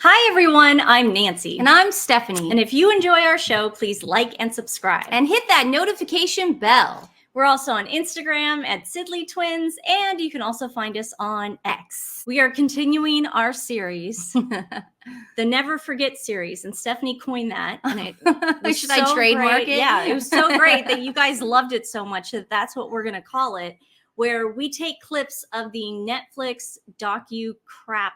Hi everyone, I'm Nancy. And I'm Stephanie. And if you enjoy our show, please like and subscribe. And hit that notification bell. We're also on Instagram at TWiN, and you can also find us on X. We are continuing our series, the Never Forget series, and Stephanie coined that. And it was Should I trademark it? Yeah, it was so great that you guys loved it so much that that's what we're going to call it, where we take clips of the Netflix docu-crap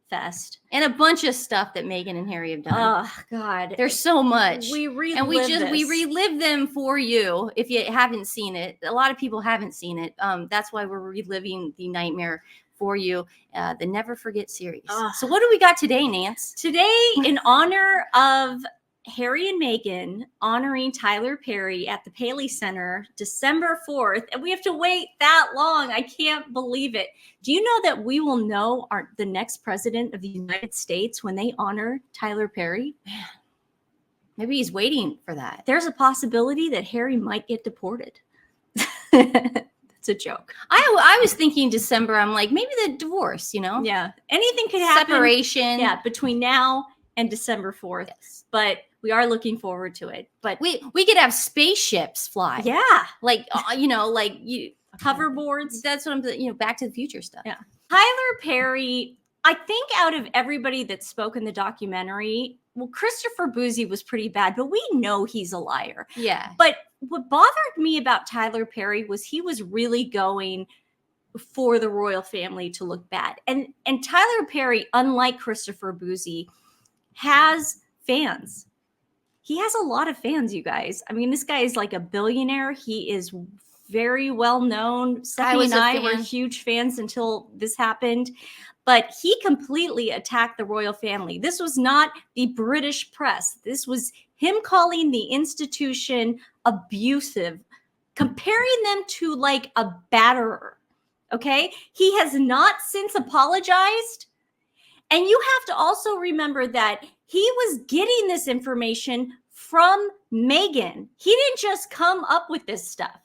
fest and a bunch of stuff that Meghan and Harry have done. Oh God, there's so much. We relive them for you if you haven't seen it. A lot of people haven't seen it. That's why we're reliving the nightmare for you, the Never Forget series. So what do we got today, Nance? Today, in honor of Harry and Meghan honoring Tyler Perry at the Paley Center, December 4th, and we have to wait that long. I can't believe it. Do you know that we will know the next president of the United States when they honor Tyler Perry? Man, maybe he's waiting for that. There's a possibility that Harry might get deported. It's a joke. I was thinking December. I'm like, maybe the divorce, you know? Yeah. Anything could happen. Separation. Yeah, between now and December 4th. Yes. But we are looking forward to it. But we could have spaceships fly. Yeah. Like, hoverboards. That's what I'm, Back to the Future stuff. Yeah. Tyler Perry, I think out of everybody that spoke in the documentary, well, Christopher Boozy was pretty bad, but we know he's a liar. Yeah. But what bothered me about Tyler Perry was he was really going for the royal family to look bad. And Tyler Perry, unlike Christopher Boozy, has fans. He has a lot of fans, you guys. I mean, this guy is like a billionaire. He is very well known. Stephanie and I were huge fans until this happened. But he completely attacked the royal family. This was not the British press. This was him calling the institution abusive, comparing them to like a batterer. Okay? He has not since apologized. And you have to also remember that he was getting this information from Meghan. He didn't just come up with this stuff.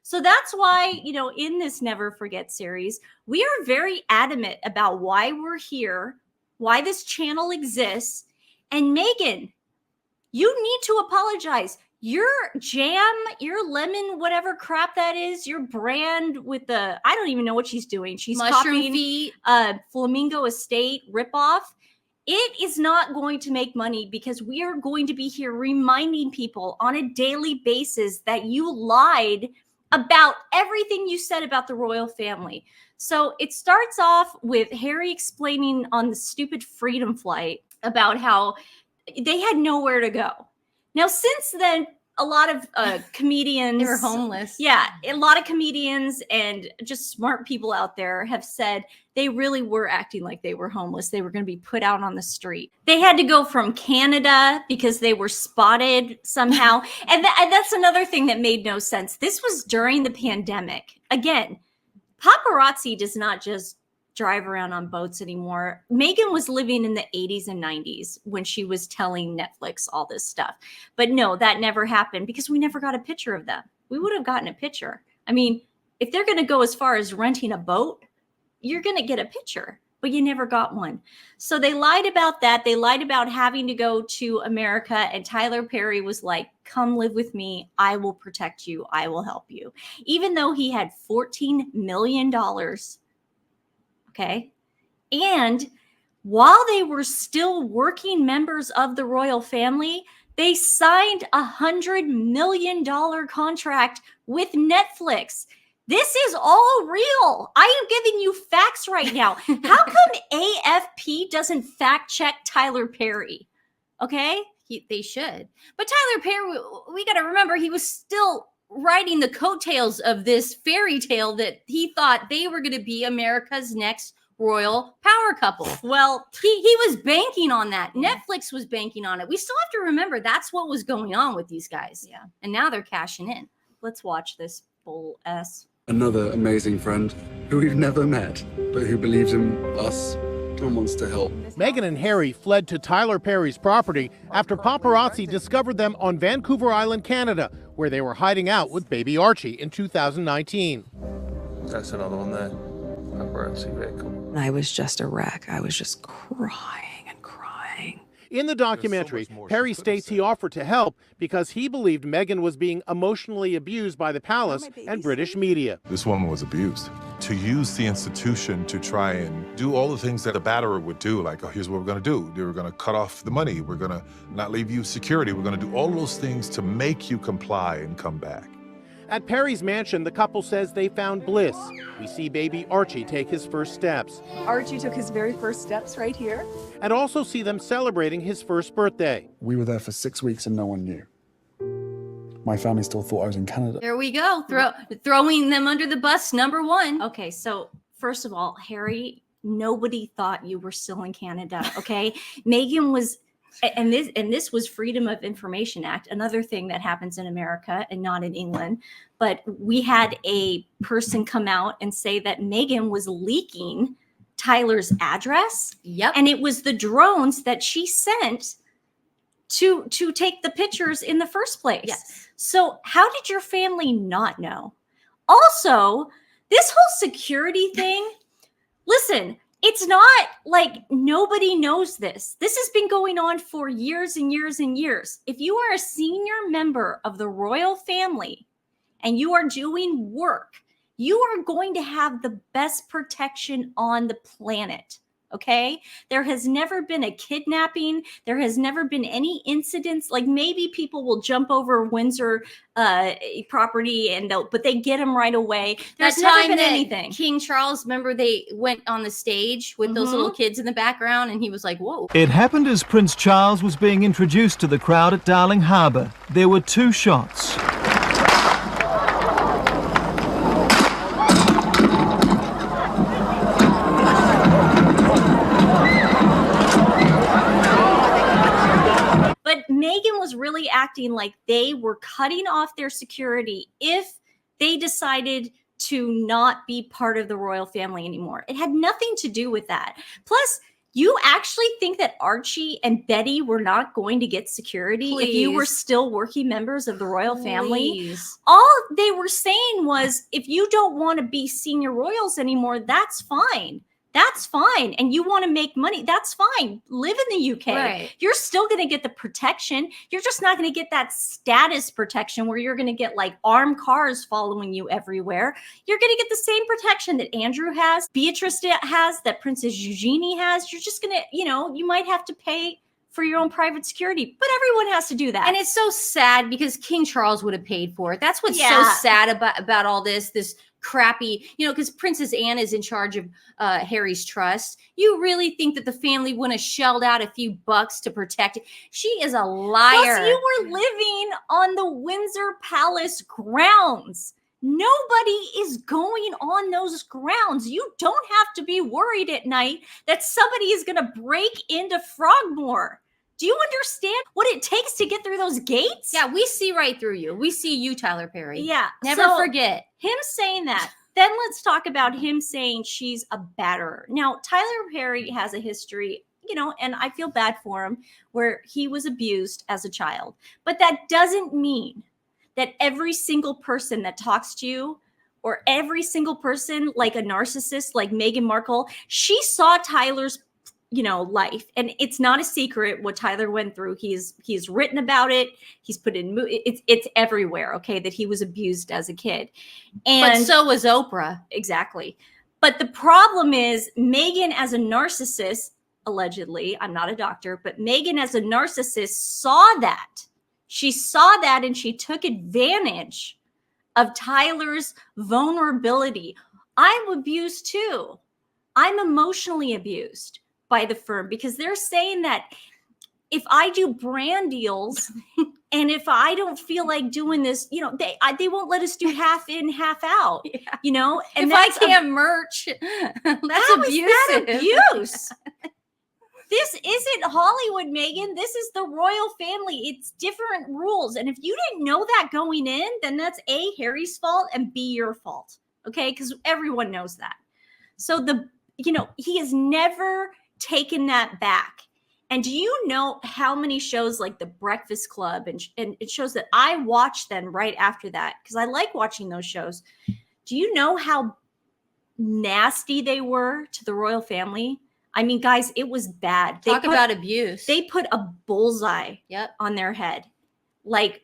So that's why, in this Never Forget series, we are very adamant about why we're here, why this channel exists. And Meghan, you need to apologize. Your jam, your lemon, whatever crap that is, your brand with I don't even know what she's doing. She's mushroom feet, Flamingo Estate ripoff. It is not going to make money because we are going to be here reminding people on a daily basis that you lied about everything you said about the royal family. So it starts off with Harry explaining on the stupid Freedom Flight about how they had nowhere to go. Now, since then, a lot of comedians... They were homeless. Yeah, a lot of comedians and just smart people out there have said they really were acting like they were homeless. They were going to be put out on the street. They had to go from Canada because they were spotted somehow. and that's another thing that made no sense. This was during the pandemic. Again, paparazzi does not just drive around on boats anymore. Meghan was living in the 80s and 90s when she was telling Netflix all this stuff. But no, that never happened because we never got a picture of them. We would have gotten a picture. I mean, if they're going to go as far as renting a boat, you're going to get a picture, but you never got one. So they lied about that. They lied about having to go to America. And Tyler Perry was like, come live with me. I will protect you. I will help you. Even though he had $14 million. Okay. And while they were still working members of the royal family, they signed $100 million contract with Netflix. This is all real. I am giving you facts right now. How come AFP doesn't fact check Tyler Perry? Okay. They should. But Tyler Perry, we got to remember, he was still riding the coattails of this fairy tale that he thought they were going to be America's next royal power couple. Well, he was banking on that. Netflix was banking on it. We still have to remember that's what was going on with these guys. Yeah. And now they're cashing in. Let's watch this bull S. Another amazing friend who we've never met, but who believes in us and wants to help. Meghan and Harry fled to Tyler Perry's property after paparazzi discovered them on Vancouver Island, Canada, where they were hiding out with baby Archie in 2019. That's another one there. paparazzi vehicle. I was just a wreck. I was just crying and crying. In the documentary, Perry states he offered to help because he believed Meghan was being emotionally abused by the palace and British media. This woman was abused. To use the institution to try and do all the things that a batterer would do, like, oh, here's what we're gonna do. We're gonna cut off the money. We're gonna not leave you security. We're gonna do all those things to make you comply and come back. At Perry's mansion, the couple says they found bliss. We see baby Archie take his first steps. Archie took his very first steps right here. And also see them celebrating his first birthday. We were there for 6 weeks and no one knew. My family still thought I was in Canada. There we go. Throwing them under the bus, number one. Okay, so first of all, Harry, nobody thought you were still in Canada, okay? Meghan was, and this was Freedom of Information Act, another thing that happens in America and not in England. But we had a person come out and say that Meghan was leaking Tyler's address. Yep. And it was the drones that she sent to take the pictures in the first place. Yes. So how did your family not know? Also, this whole security thing, listen, it's not like nobody knows this. This has been going on for years and years and years. If you are a senior member of the royal family and you are doing work, you are going to have the best protection on the planet. Okay. There has never been a kidnapping. There has never been any incidents. Like maybe people will jump over Windsor property but they get them right away. There's never been anything. King Charles, remember they went on the stage with those little kids in the background and he was like, whoa. It happened as Prince Charles was being introduced to the crowd at Darling Harbour. There were 2 shots. But Meghan was really acting like they were cutting off their security if they decided to not be part of the royal family anymore. It had nothing to do with that. Plus, you actually think that Archie and Betty were not going to get security if you were still working members of the royal family? All they were saying was, if you don't want to be senior royals anymore, that's fine. That's fine. And you want to make money, that's fine. Live in the UK. Right. You're still going to get the protection. You're just not going to get that status protection where you're going to get like armed cars following you everywhere. You're going to get the same protection that Andrew has, Beatrice has, that Princess Eugenie has. You're just going to, you might have to pay for your own private security, but everyone has to do that. And it's so sad because King Charles would have paid for it. That's what's so Yeah. sad about all this crappy, because Princess Anne is in charge of Harry's trust. You really think that the family wouldn't have shelled out a few bucks to protect it? She is a liar. Plus, you were living on the Windsor Palace grounds. Nobody is going on those grounds. You don't have to be worried at night that somebody is going to break into Frogmore. Do you understand what it takes to get through those gates? Yeah, we see right through you. We see you, Tyler Perry. Yeah. Never so forget. him saying that. Then let's talk about him saying she's a batterer. Now, Tyler Perry has a history, and I feel bad for him, where he was abused as a child. But that doesn't mean that every single person that talks to you or every single person like a narcissist like Meghan Markle, she saw Tyler's life, and it's not a secret what Tyler went through. He's written about it. He's put in it's everywhere. Okay, that he was abused as a kid, But so was Oprah. exactly. But the problem is Meghan as a narcissist, allegedly, I'm not a doctor, but Meghan as a narcissist saw that. She saw that and she took advantage of Tyler's vulnerability. I'm abused too. I'm emotionally abused by the firm because they're saying that if I do brand deals and if I don't feel like doing this, they won't let us do half in, half out, and If I can't merch, that's how abusive. is that abuse? This isn't Hollywood, Meghan. This is the royal family. It's different rules. And if you didn't know that going in, then that's A, Harry's fault, and B, your fault. Okay? Because everyone knows that. So he has never taken that back. And do you know how many shows like The Breakfast Club and it shows that I watch then right after that because I like watching those shows. Do you know how nasty they were to the royal family. I mean, guys, it was bad. Talk about abuse. They put a bullseye on their head. Like,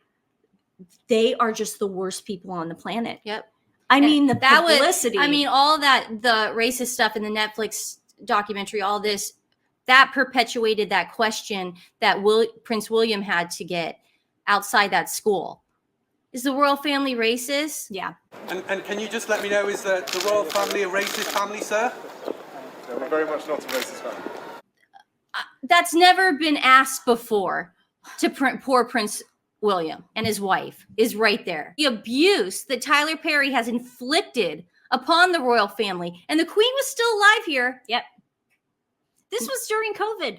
they are just the worst people on the planet. Yep. I mean, the publicity. All that, the racist stuff in the Netflix documentary, all this, that perpetuated that question that Prince William had to get outside that school. Is the royal family racist? Yeah. And can you just let me know, is the royal family a racist family, sir? No, we're very much not a racist family. That's never been asked before to poor Prince William, and his wife is right there. The abuse that Tyler Perry has inflicted upon the royal family, and the Queen was still alive here. Yep. This was during COVID.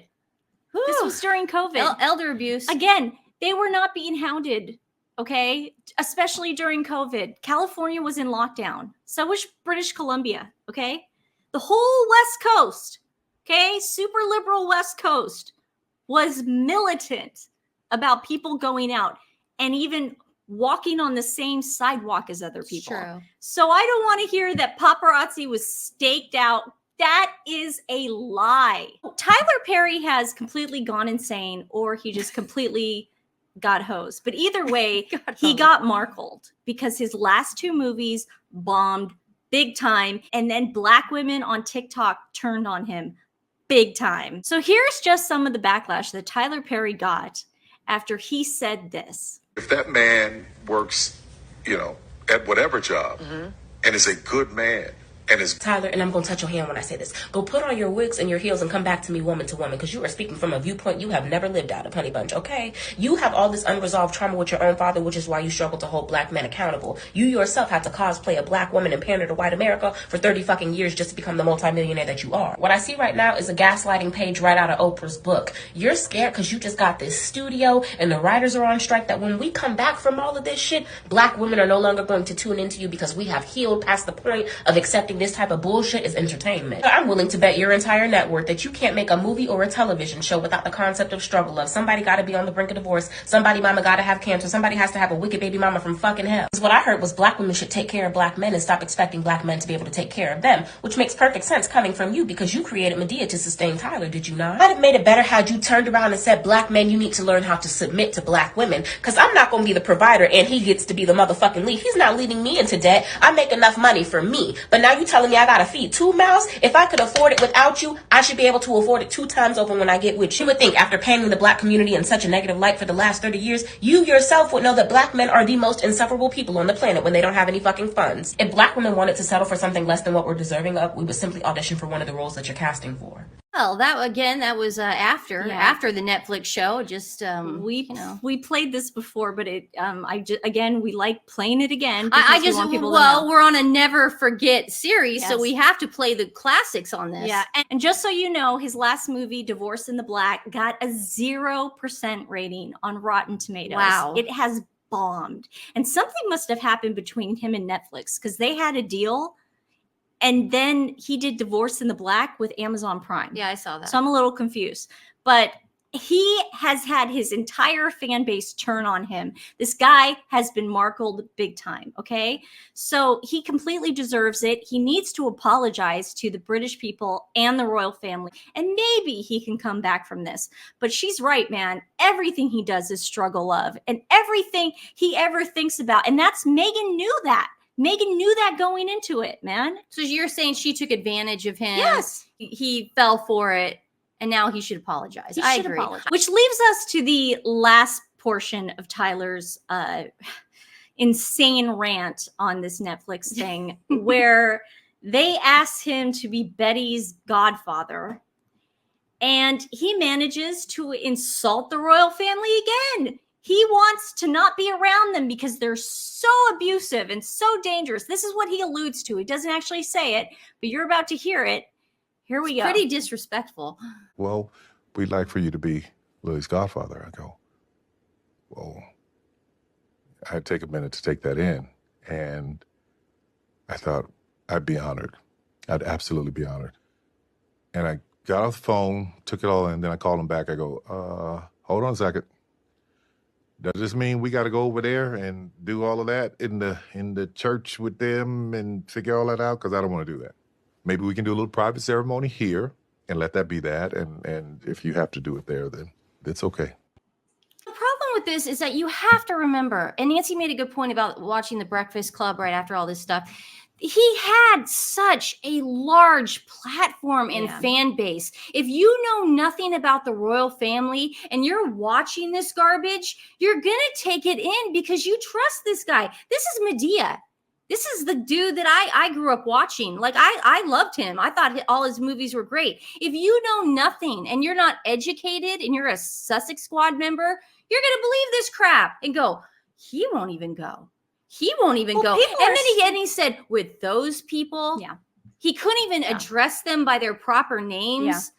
This was during COVID. Elder abuse. Again, they were not being hounded, okay? Especially during COVID. California was in lockdown. So was British Columbia, okay? The whole West Coast, okay? Super liberal West Coast was militant about people going out and even walking on the same sidewalk as other people. True. So I don't want to hear that paparazzi was staked out. That is a lie. Tyler Perry has completely gone insane, or he just completely got hosed. But either way, he got markled because his last 2 movies bombed big time. And then Black women on TikTok turned on him big time. So here's just some of the backlash that Tyler Perry got after he said this. If that man works, at whatever job and is a good man, and is Tyler, and I'm going to touch your hand when I say this. Go put on your wigs and your heels and come back to me woman to woman, because you are speaking from a viewpoint you have never lived out of, honey bunch, okay? You have all this unresolved trauma with your own father, which is why you struggle to hold Black men accountable. You yourself had to cosplay a Black woman and pander to white America for 30 fucking years just to become the multimillionaire that you are. What I see right now is a gaslighting page right out of Oprah's book. You're scared because you just got this studio and the writers are on strike that when we come back from all of this shit, Black women are no longer going to tune into you because we have healed past the point of accepting this type of bullshit is entertainment. I'm willing to bet your entire net worth that you can't make a movie or a television show without the concept of struggle of somebody gotta be on the brink of divorce, somebody mama gotta have cancer, somebody has to have a wicked baby mama from fucking hell. What I heard was Black women should take care of Black men and stop expecting Black men to be able to take care of them, which makes perfect sense coming from you because you created Medea to sustain Tyler, did you not? I'd have made it better had you turned around and said, Black men, you need to learn how to submit to Black women, because I'm not gonna be the provider and he gets to be the motherfucking lead. He's not leading me into debt. I make enough money for me, but now you telling me I gotta feed 2 mouths? If I could afford it without you, I should be able to afford it 2 times over when I get with you. You would think after painting the Black community in such a negative light for the last 30 years, you yourself would know that Black men are the most insufferable people on the planet when they don't have any fucking funds. If Black women wanted to settle for something less than what we're deserving of, we would simply audition for one of the roles that you're casting for. Well, that was after the Netflix show. Just we played this before, but we like playing it again. We're on a never forget series, so we have to play the classics on this. Yeah, and just so you know, his last movie, Divorce in the Black, got a 0% rating on Rotten Tomatoes. Wow, it has bombed, and something must have happened between him and Netflix because they had a deal. And then he did Divorce in the Black with Amazon Prime. Yeah, I saw that. So I'm a little confused. But he has had his entire fan base turn on him. This guy has been markled big time, okay? So he completely deserves it. He needs to apologize to the British people and the royal family. And maybe he can come back from this. But she's right, man. Everything he does is struggle of. And everything he ever thinks about. And that's Meghan knew that. Megan knew that going into it, man. So you're saying she took advantage of him. Yes. He fell for it, and now he should apologize. I agree. Which leaves us to the last portion of Tyler's insane rant on this Netflix thing, where they asked him to be Betty's godfather, and he manages to insult the royal family again. He wants to not be around them because they're so abusive and so dangerous. This is what he alludes to. He doesn't actually say it, but you're about to hear it. Here we go. Pretty disrespectful. Well, we'd like for you to be Lily's godfather. I go, well, I'd take a minute to take that in. And I thought I'd be honored. I'd absolutely be honored. And I got off the phone, took it all in, then I called him back. I go, hold on a second. Does this mean we got to go over there and do all of that in the church with them and figure all that out? Because I don't want to do that. maybe we can do a little private ceremony here and let that be that. And if you have to do it there, then it's okay. The problem with this is that you have to remember, and Nancy made a good point about watching The Breakfast Club right after all this stuff. He had such a large platform and fan base. If you know nothing about the royal family and you're watching this garbage, you're going to take it in because you trust this guy. This is Medea. This is the dude that I grew up watching. Like, I loved him. I thought all his movies were great. If you know nothing and you're not educated and you're a Sussex Squad member, you're going to believe this crap and go, he won't even go. He won't even go. And then he said, with those people, he couldn't even address them by their proper names.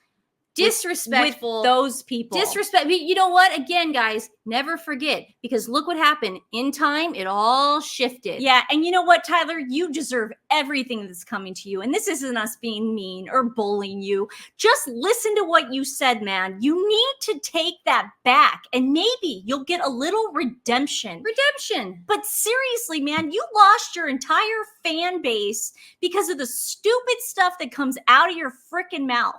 Disrespectful. With those people. Disrespect. You know what? Again, guys, never forget, because look what happened. In time, it all shifted. Yeah, and you know what, Tyler? You deserve everything that's coming to you. And this isn't us being mean or bullying you. Just listen to what you said, man. You need to take that back, and maybe you'll get a little redemption. But seriously, man, you lost your entire fan base because of the stupid stuff that comes out of your freaking mouth.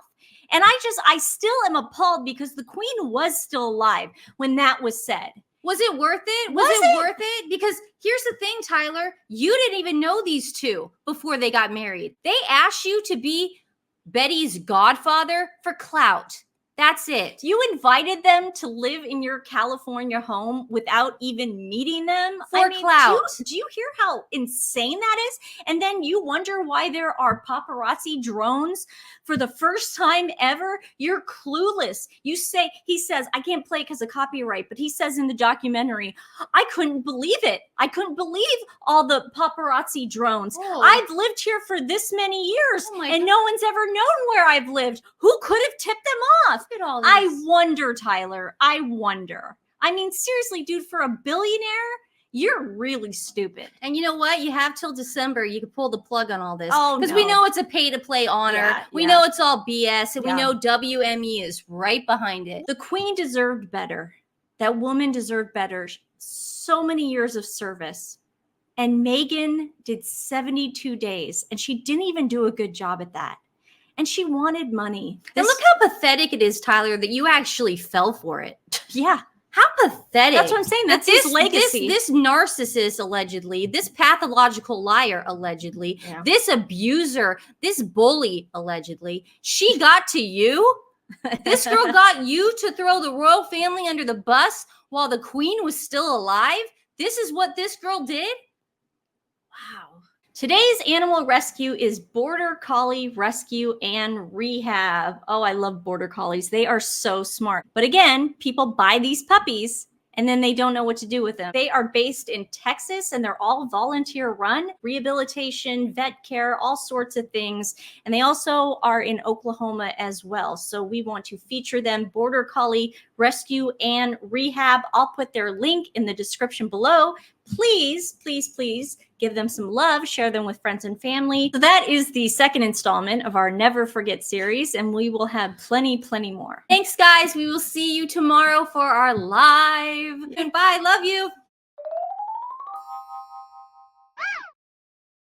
And I still am appalled because the Queen was still alive when that was said. Was it worth it? Was it worth it? Because here's the thing, Tyler. You didn't even know these two before they got married. They asked you to be Betty's godfather for clout. That's it. You invited them to live in your California home without even meeting them for clout. Do you hear how insane that is? And then you wonder why there are paparazzi drones for the first time ever. You're clueless. He says, I can't play because of copyright, but he says in the documentary, I couldn't believe it. I couldn't believe all the paparazzi drones. I've lived here for this many years and no one's ever known where I've lived. Who could have tipped them off? I wonder, Tyler. I wonder. I mean, seriously, dude, for a billionaire, you're really stupid. And you know what? You have till December. You can pull the plug on all this. Oh, because we know it's a pay-to-play honor. We know it's all BS, and we know WME is right behind it. The Queen deserved better. That woman deserved better. So many years of service. And Meghan did 72 days, and she didn't even do a good job at that. And she wanted money. And look how pathetic it is, Tyler, that you actually fell for it. Yeah. How pathetic. That's what I'm saying. That's his legacy. This narcissist, allegedly, this pathological liar, allegedly, this abuser, this bully, allegedly, she got to you? This girl got you to throw the royal family under the bus while the Queen was still alive? This is what this girl did? Wow. Today's animal rescue is Border Collie Rescue and Rehab. Oh, I love Border Collies. They are so smart. But again, people buy these puppies and then they don't know what to do with them. They are based in Texas and they're all volunteer run, rehabilitation, vet care, all sorts of things. And they also are in Oklahoma as well. So we want to feature them, Border Collie Rescue and Rehab. I'll put their link in the description below. Please, please, please give them some love, share them with friends and family. So that is the second installment of our Never Forget series, and we will have plenty more. Thanks, guys. We will see you tomorrow for our live. Goodbye. Love you.